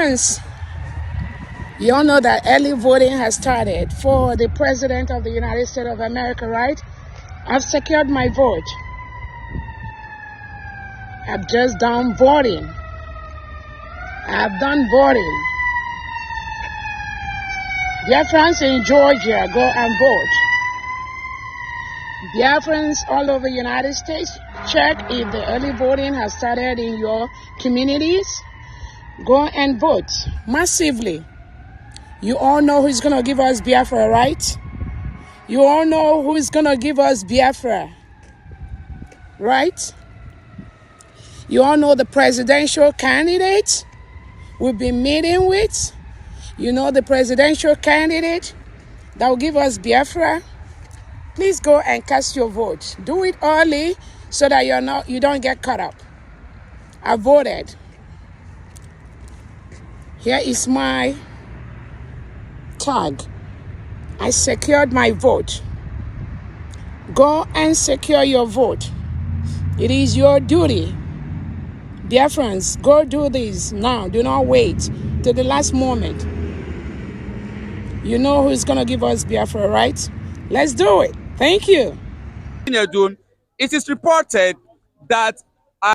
Biafrans, you all know that early voting has started for the President of the United States of America, right? I've secured my vote. I've just done voting. I've done voting. Biafrans in Georgia, go and vote. Biafrans all over the United States, check if the early voting has started in your communities. Go and vote massively. You all know who's going to give us Biafra, right? You all know who's going to give us Biafra, right? You all know the presidential candidate we've been meeting with. You know the presidential candidate that will give us Biafra. Please go and cast your vote. Do it early so that you don't get caught up. I voted. Here is my tag. I secured my vote. Go and secure your vote. It is your duty. Dear friends, go do this now. Do not wait till the last moment. You know who's going to give us Biafra, right? Let's do it. Thank you. It is reported that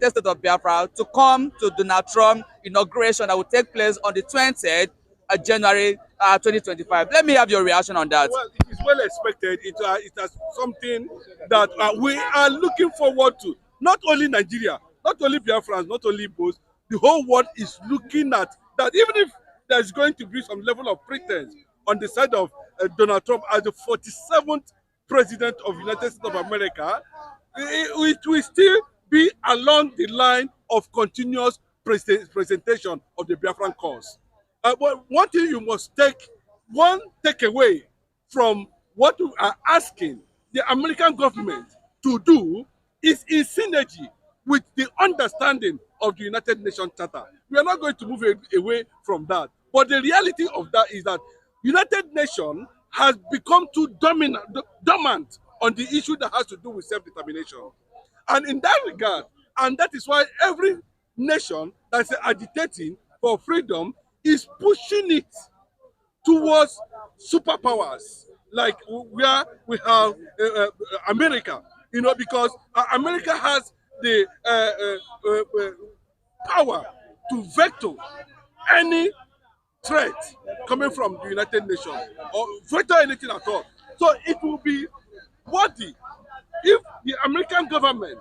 the state of Biafra to come to Donald Trump inauguration that will take place on the 20th of January 2025. Let me have your reaction on that. Well, it is well expected. It is something that we are looking forward to. Not only Nigeria, not only Biafrans, not only Igbos, the whole world is looking at that. Even if there's going to be some level of pretense on the side of Donald Trump as the 47th president of the United States of America, it will still be along the line of continuous presentation of the Biafran cause. But one thing you must take away from what we are asking the American government to do is in synergy with the understanding of the United Nations Charter. We are not going to move away from that. But the reality of that is that United Nations has become too dominant on the issue that has to do with self-determination. And in that regard, and that is why every nation that's agitating for freedom is pushing it towards superpowers, like where we have America, because America has the power to veto any threat coming from the United Nations or veto anything at all. So it will be worthy if the American government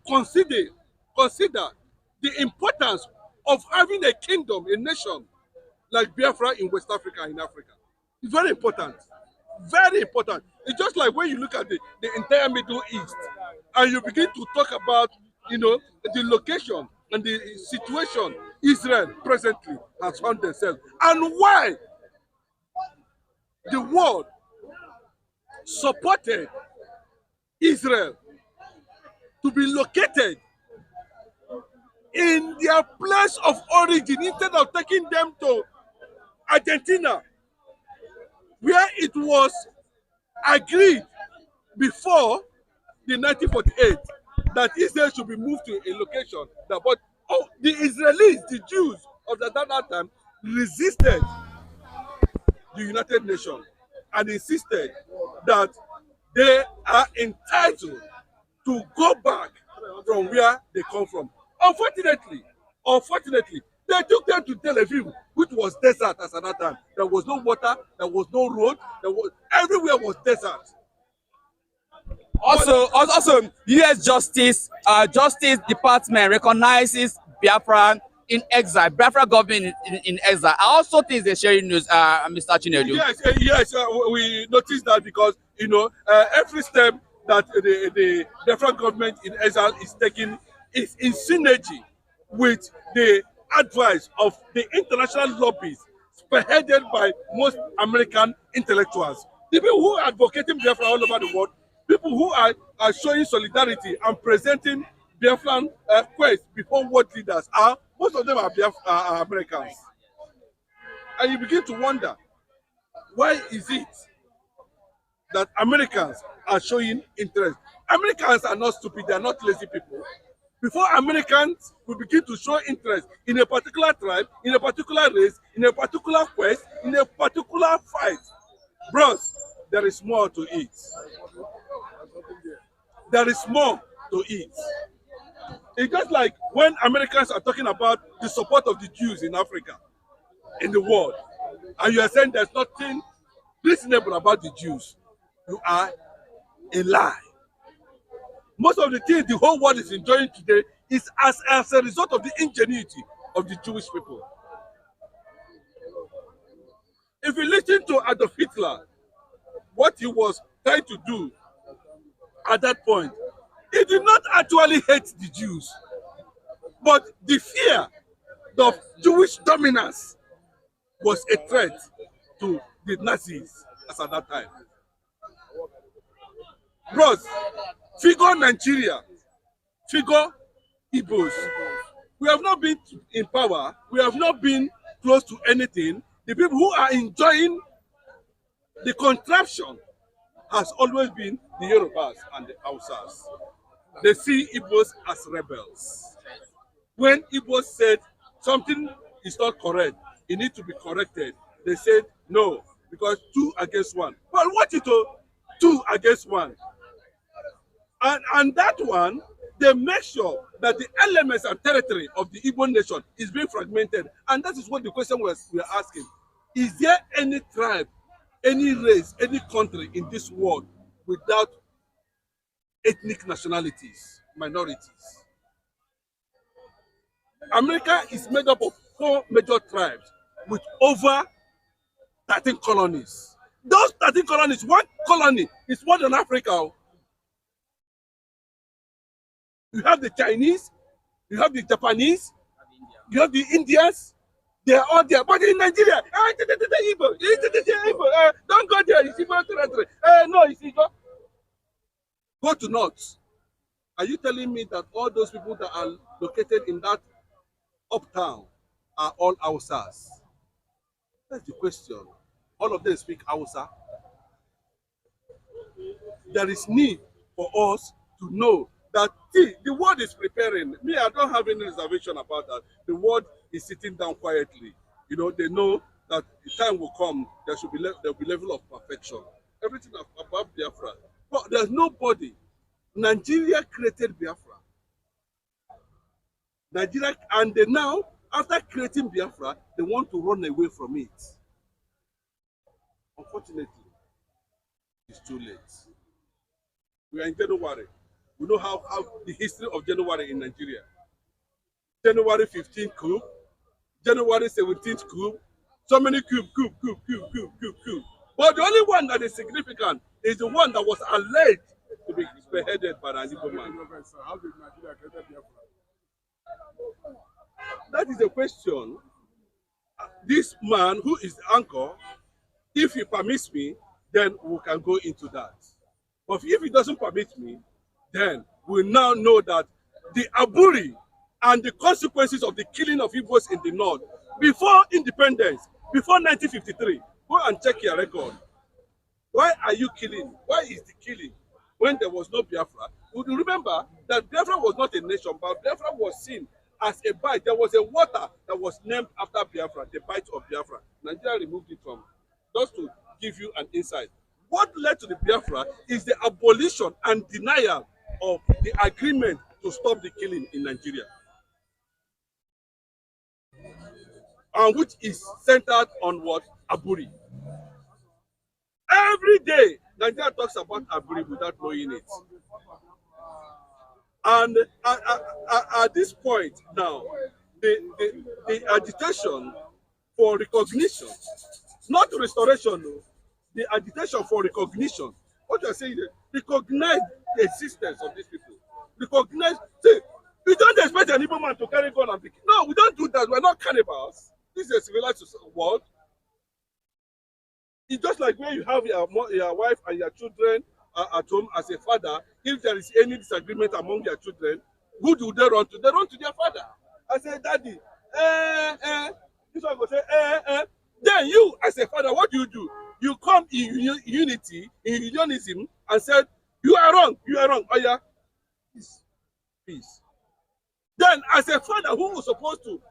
consider the importance of having a kingdom, a nation like Biafra in West Africa, in Africa. It's very important. Very important. It's just like when you look at the entire Middle East and you begin to talk about, the location and the situation Israel presently has found themselves and why the world supported Israel to be located in their place of origin instead of taking them to Argentina, where it was agreed before the 1948 that Israel should be moved to a location that, but the Israelis, the Jews of that time, resisted the United Nations and insisted that they are entitled to go back from where they come from. Unfortunately, they took them to Tel Aviv, which was desert as at that time. There was no water, there was no road, everywhere was desert. Also, U.S. Justice Department recognizes Biafra in exile. Biafra government in exile. I also think they're sharing news, Mr. Chinedu. Yes, we noticed that because every step that the Biafra government in exile is taking is in synergy with the advice of the international lobbies spearheaded by most American intellectuals. The people who are advocating Biafra all over the world, people who are showing solidarity and presenting Biafran quest before world leaders most of them are Americans. And you begin to wonder, why is it that Americans are showing interest? Americans are not stupid, they are not lazy people. before Americans will begin to show interest in a particular tribe, in a particular race, in a particular quest, in a particular fight. Bros, there is more to eat. There is more to eat. It's just like when Americans are talking about the support of the Jews in Africa, in the world, and you are saying there's nothing reasonable about the Jews, you are a lie. Most of the things the whole world is enjoying today is as a result of the ingenuity of the Jewish people. If you listen to Adolf Hitler, what he was trying to do at that point, he did not actually hate the Jews, but the fear of Jewish dominance was a threat to the Nazis as at that time. Bros, figure Nigeria, figure Igbos. We have not been in power, we have not been close to anything. The people who are enjoying the contraption has always been the Yorubas and the Hausas. They see Igbos as rebels. When Igbos said something is not correct, it needs to be corrected, they said no, because 2 against 1. Well, what is 2 against 1? And that one, they make sure that the elements and territory of the Igbo nation is being fragmented. And that is what the question we are asking. Is there any tribe, any race, any country in this world without ethnic nationalities, minorities? America is made up of 4 major tribes with over 13 colonies. Those 13 colonies, 1 colony is more than Africa. You have the Chinese, you have the Japanese, you have the Indians. They are all there. But in Nigeria, don't go there. It's Igbo territory. No, it's Igbo. Go to North. Are you telling me that all those people that are located in that uptown are all Hausas? That's the question. All of them speak Hausa. There is need for us to know that the world is preparing. Me, I don't have any reservation about that. The world is sitting down quietly. You know, they know that the time will come, there will be level of perfection. Everything about Biafra. But there's nobody. Nigeria created Biafra. Nigeria, and they now, after creating Biafra, they want to run away from it. Unfortunately, it's too late. We are in January. We know how the history of January in Nigeria. January 15th coup, January 17th coup, so many coup. But the only one that is significant is the one that was alleged to be spearheaded by an Igbo man. How did Nigeria create Biafra? That is a question. This man who is the anchor, if he permits me, then we can go into that. But if he doesn't permit me, then we now know that the Aburi and the consequences of the killing of Igbos in the north before independence, before 1953, go and check your record. Why are you killing? Why is the killing when there was no Biafra? Would you remember that Biafra was not a nation, but Biafra was seen as a bite. There was a water that was named after Biafra, the bite of Biafra. Nigeria removed it from, just to give you an insight. What led to the Biafra is the abolition and denial of the agreement to stop the killing in Nigeria, and which is centered on what? Aburi. Every day, Nigeria talks about Aburi without knowing it. And at this point now, the agitation for recognition, not restoration, the agitation for recognition. What you are saying is recognize the existence of these people. Recognize, see, we don't expect an Igbo man to carry gun and be. No, we don't do that. We're not cannibals. This is a civilized world. It's just like when you have your wife and your children at home as a father. If there is any disagreement among your children, who do they run to? They run to their father. I say, Daddy, this one will say, Then you, as a father, what do? You come in unity, in unionism, and said, you are wrong. Oh yeah, peace. Then, as a father who was supposed to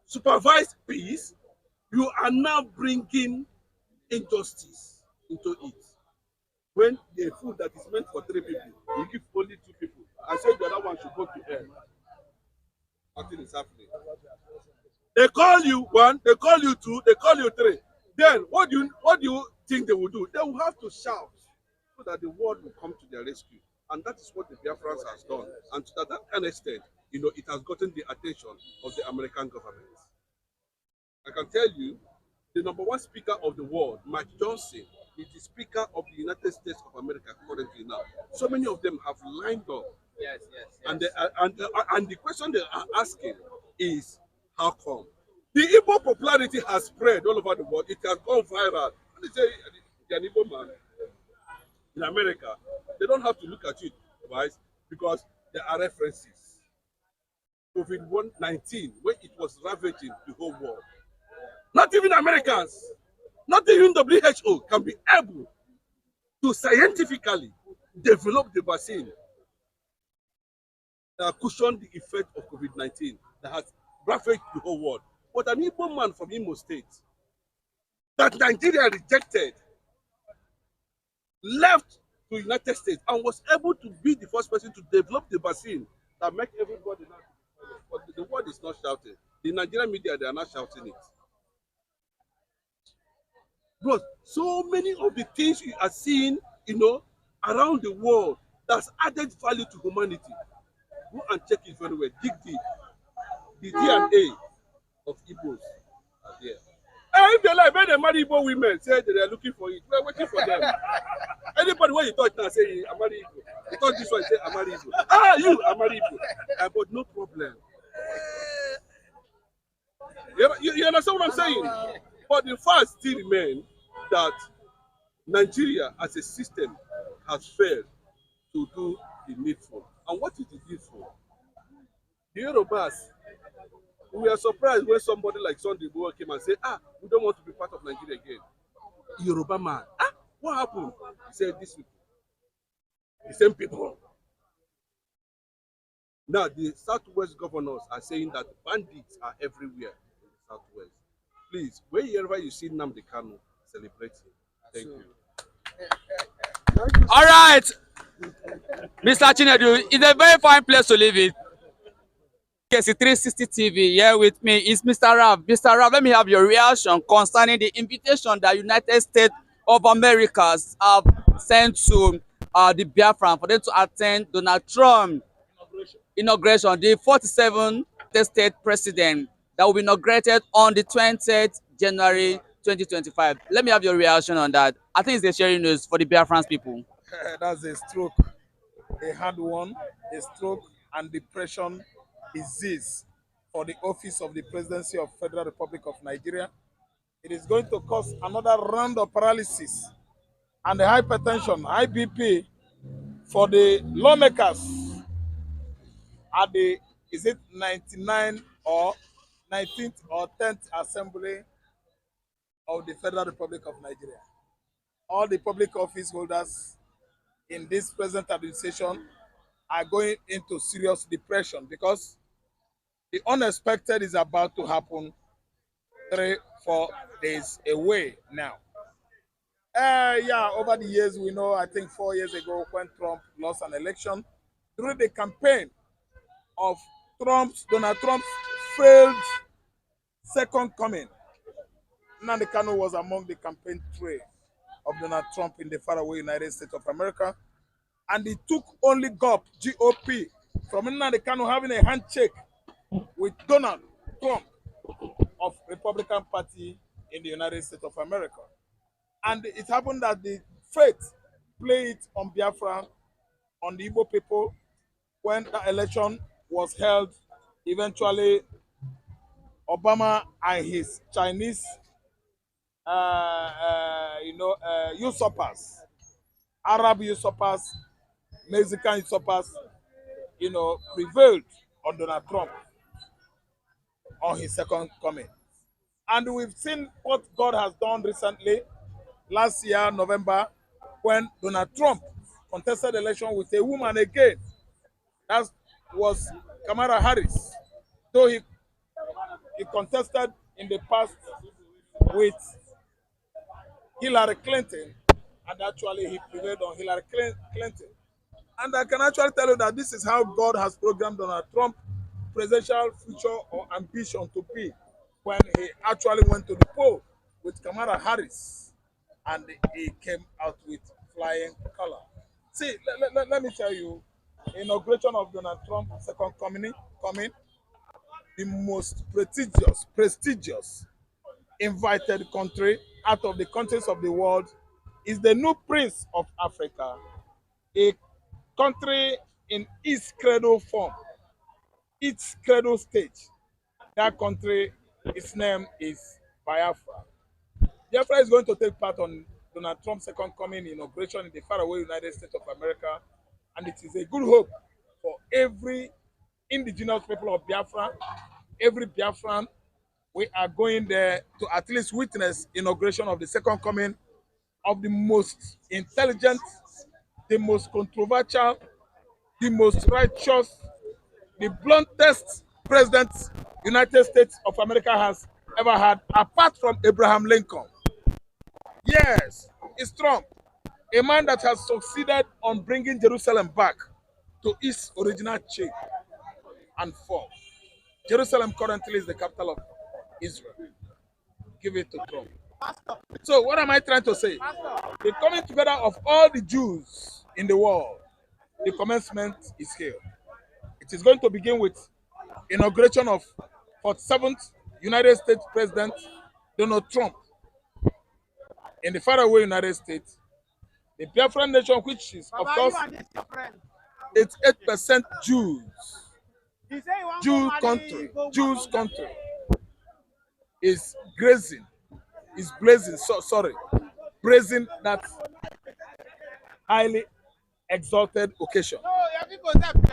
supervise peace, you are now bringing injustice into it. When the food that is meant for 3 people, you give only 2 people, and say the other one should go to hell. Nothing is happening. They call you 1, they call you 2, they call you 3. Then what do you think they will do? They will have to shout so that the world will come to their rescue. And that is what the Biafrans has done. And to that kind of extent, it has gotten the attention of the American government. I can tell you, the #1 speaker of the world, Mike Johnson, is the speaker of the United States of America currently now. So many of them have lined up. Yes. And the question they are asking is, how come? The Igbo popularity has spread all over the world. It has gone viral. And they say, the Igbo man in America, they don't have to look at it twice because there are references. COVID-19, when it was ravaging the whole world, not even Americans, not even WHO can be able to scientifically develop the vaccine that cushion the effect of COVID-19 that has ravaged the whole world. But an Igbo man from Imo State that Nigeria rejected left to the United States and was able to be the first person to develop the vaccine that make everybody now. But the word is not shouting. The Nigerian media, they are not shouting it. Bro, so many of the things you are seeing, around the world that's added value to humanity. Go and check it very well. Dig deep. The DNA of Igbos are there. And if they like, when they marry Igbo women, say they are looking for it. We're waiting for them. Anybody when you touch now, say, I marry Igbo. You touch this one, say, I marry Igbo. I marry Igbo. But no problem. You understand what I'm saying? But the fact still remains that Nigeria as a system has failed to do the needful. And what is the needful? The Yorubas, we are surprised when somebody like Sunday Igboho came and said, we don't want to be part of Nigeria again. Yoruba man, what happened? He said, these people, the same people. Now, the Southwest governors are saying that bandits are everywhere in the Southwest. Please, wherever you see Nnamdi Kanu, celebrate him. Thank you. All right, Mr. Chinedu, it's a very fine place to live in. Kacee 360 TV here with me is Mr. Rav. Mr. Rav, let me have your reaction concerning the invitation that United States of America have sent to the Biafran for them to attend Donald Trump inauguration, the 47th state president that will be inaugurated on the 20th January 2025. Let me have your reaction on that. I think it's a sharing news for the Biafran people. That's a stroke, a hard one, a stroke and depression disease for the office of the presidency of Federal Republic of Nigeria. It is going to cause another round of paralysis and the hypertension, high BP for the lawmakers at the, is it 99 or 19th or 10th Assembly of the Federal Republic of Nigeria. All the public office holders in this present administration are going into serious depression because the unexpected is about to happen 3-4 days away now. Over the years, we know, I think 4 years ago when Trump lost an election, during the campaign of Donald Trump's failed second coming, Nnamdi Kanu was among the campaign trail of Donald Trump in the faraway United States of America. And it took only GOP, from Nnamdi Kanu having a handshake with Donald Trump of Republican Party in the United States of America. And it happened that the fate played on Biafra, on the Igbo people, when the election was held. Eventually, Obama and his Chinese usurpers, Arab usurpers, Mexican usurpers, prevailed on Donald Trump on his second coming. And we've seen what God has done recently, last year, November, when Donald Trump contested the election with a woman again. That was Kamala Harris, though he contested in the past with Hillary Clinton, and actually he prevailed on Hillary Clinton. And I can actually tell you that this is how God has programmed Donald Trump presidential future or ambition to be when he actually went to the poll with Kamala Harris and he came out with flying color. See, let me tell you, inauguration of Donald Trump's second coming, the most prestigious invited country out of the countries of the world is the new Prince of Africa, a country in its cradle form, its cradle stage. That country, its name is Biafra. Biafra is going to take part on Donald Trump's second coming inauguration in the faraway United States of America, and it is a good hope for every indigenous people of Biafra, every Biafran. We are going there to at least witness inauguration of the second coming of the most intelligent, the most controversial, the most righteous, the bluntest president United States of America has ever had, apart from Abraham Lincoln. Yes, it's Trump, a man that has succeeded on bringing Jerusalem back to its original shape and form. Jerusalem currently is the capital of Israel. Give it to Trump. So what am I trying to say? The coming together of all the Jews in the world, the commencement is here. It is going to begin with inauguration of 47th United States President Donald Trump in the faraway United States. The Biafran nation, which is, of course, it's 8% Jews. Jews country is grazing, is blazing, praising that highly exalted occasion.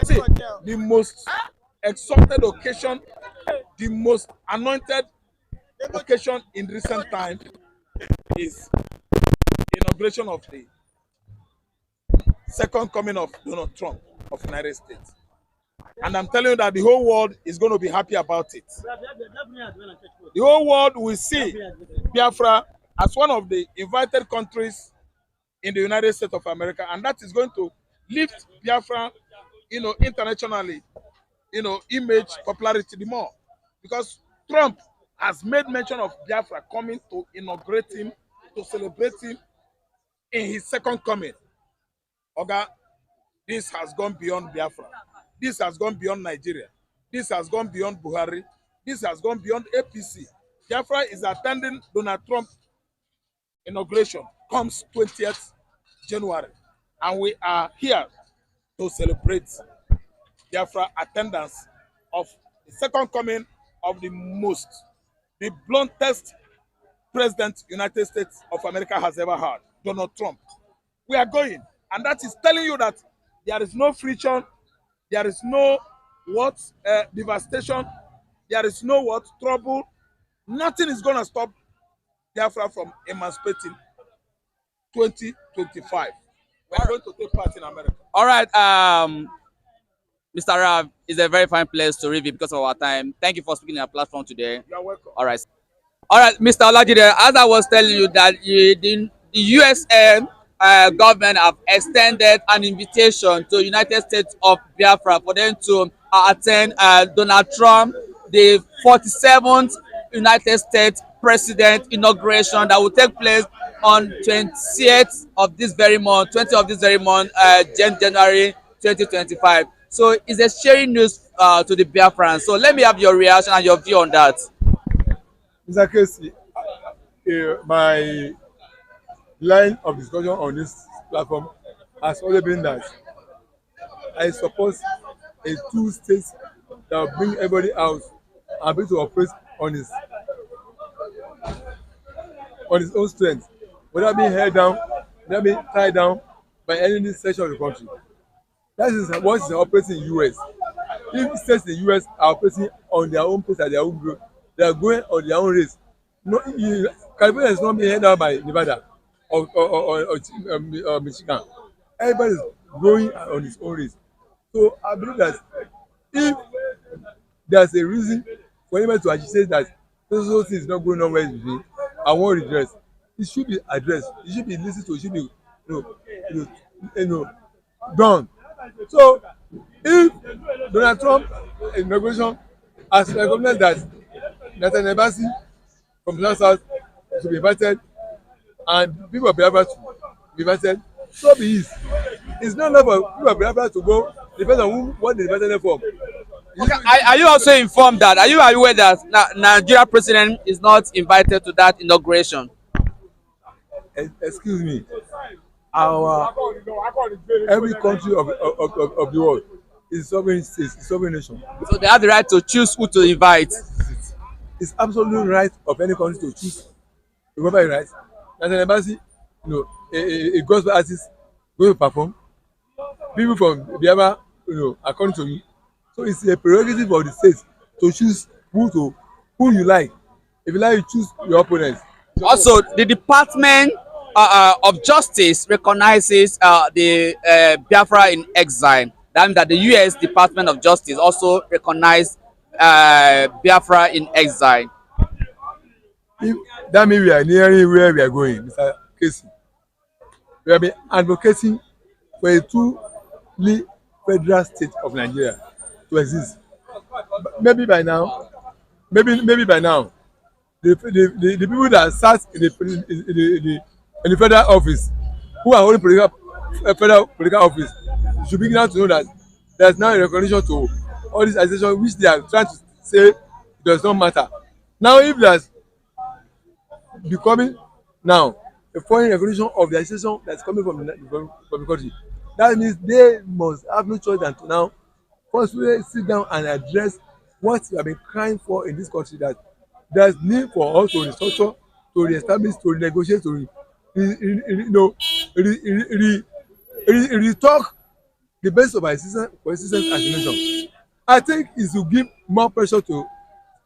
See, the most exalted occasion, the most anointed occasion in recent time is inauguration of the second coming of Donald Trump of the United States. And I'm telling you that the whole world is going to be happy about it. The whole world will see Biafra as one of the invited countries in the United States of America, and that is going to lift Biafra, internationally, image, popularity the more. Because Trump has made mention of Biafra coming to inaugurate him, to celebrate him in his second coming. Oga, this has gone beyond Biafra. This has gone beyond Nigeria. This has gone beyond Buhari. This has gone beyond APC. Biafra is attending Donald Trump inauguration comes 20th January. And we are here to celebrate Biafra attendance of the second coming of the bluntest president United States of America has ever had, Donald Trump. We are going. And that is telling you that there is no friction, there is no devastation, there is no trouble. Nothing is going to stop Biafra from emancipating 2025. We are going to take part in America. All right, Mr. Rav, it's a very fine place to review because of our time. Thank you for speaking on our platform today. You are welcome. All right. All right, Mr. Olajide, as I was telling you that the USA government have extended an invitation to United States of Biafra for them to attend Donald Trump, the 47th United States President inauguration that will take place on 20th of this very month, January 2025. So it's a sharing news to the Biafrans. So let me have your reaction and your view on that. Mr. Kacee, my line of discussion on this platform has always been that I support a two-state that will bring everybody out and be to operate on its own strength, without being held down, without being tied down by any section of the country. That is what is operating in the US. If states in the US are operating on their own pace at their own growth, they are going on their own race. California is not being held down by Nevada or Michigan. Everybody is growing on his own race. So I believe that if there's a reason for him to agitate that so thing is not going on well with me. I want redress. It should be addressed. It should be listened to. It should be you know done. So if Donald Trump inauguration has recognized that Nathan Embassy from the South should be invited and people of Biafra to be invited, so be it. It's not enough for people of Biafra to go, depends on what they invited them for. Okay, are you also informed that? Are you aware that Nigeria president is not invited to that inauguration? Excuse me, our every country of the world is sovereign state, is sovereign nation. So they have the right to choose who to invite. It's absolute right of any country to choose whoever it right. As an embassy, a gospel artist going to perform. People from Biafra, according to me. So it's a prerogative of the state to choose who you like. If you like, you choose your opponent. Also, the Department of Justice recognizes the Biafra in exile. That means that the U.S. Department of Justice also recognized Biafra in exile. If that means we are nearing where we are going, Mr. Kacee. We have been advocating for a truly federal state of Nigeria to exist. Maybe by now, the people that sat in the federal office, who are holding federal political office, should begin now to know that there is now a recognition to all these accusations which they are trying to say it does not matter. Now, if there's becoming now a foreign recognition of the accusation that's coming from the country, that means they must have no choice than to now forcefully sit down and address what we have been crying for in this country, that there's need for us to restructure, to reestablish, to renegotiate, to retalk the basis of our existence as a nation. I think it will give more pressure to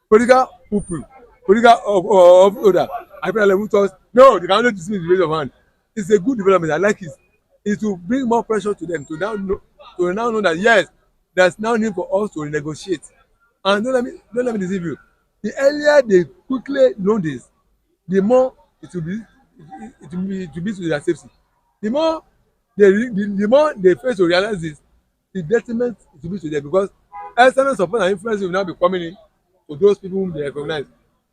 political people, political of order. I feel like we talk, no, they cannot dismiss the raise of hand. It's a good development. I like it. It will bring more pressure to them to now know that yes, there's now need for us to renegotiate. And don't let me deceive you. The earlier they quickly know this, the more it will be to their safety. The more they fail to realize this, the detriment it will be to them, because external support and influence will now be coming in to those people whom they recognize.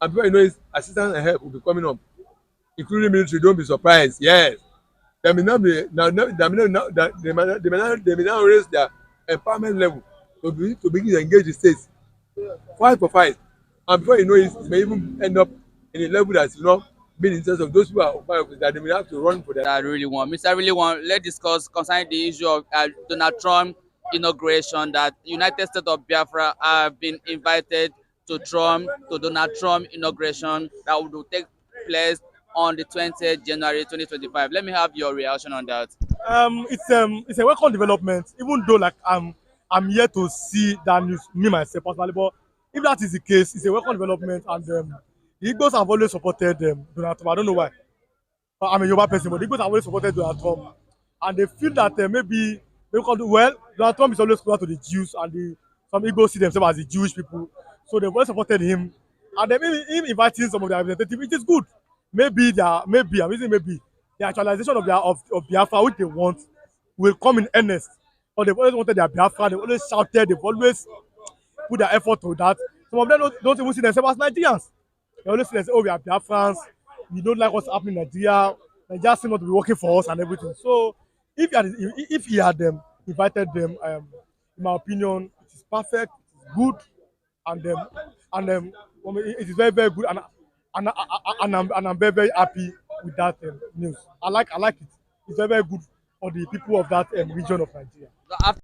And before you know it, assistance and help will be coming up, including military. Don't be surprised. Yes, they may not be now. They may now raise their empowerment level to begin to engage the states fight for fight, and before you know it, it may even end up in a level that is not being in interest of those who are that they may have to run for them. I really want, Mr. Really want. Let's discuss concerning the issue of Donald Trump inauguration. That United States of Biafra have been invited to Donald Trump inauguration that will take place on the 20th January 2025. Let me have your reaction on that. It's a welcome development, even though like I'm here to see that news me myself personally. But if that is the case, it's a welcome development, and the Igbos have always supported Donald Trump. I don't know why. I'm a Yoruba person, but the Igbos have always supported Donald Trump, and they feel that maybe they can do well. Donald Trump is always closer to the Jews, and some Igbos see themselves as the Jewish people, so they've always supported him. And then maybe him inviting some of their representatives, it is good. Maybe the actualization of Biafra, which they want, will come in earnest. But they've always wanted their Biafra. They've always shouted. They've always put their effort to that. Some of them don't even see themselves as Nigerians. They always see themselves, oh, we are Biafrans. We don't like what's happening in Nigeria. Nigeria seems not to be working for us and everything. So if he had invited them, in my opinion, it is perfect. It is good, and it is very, very good. And I'm very, very happy with that news. I like it. It's very, very good for the people of that region of Nigeria. So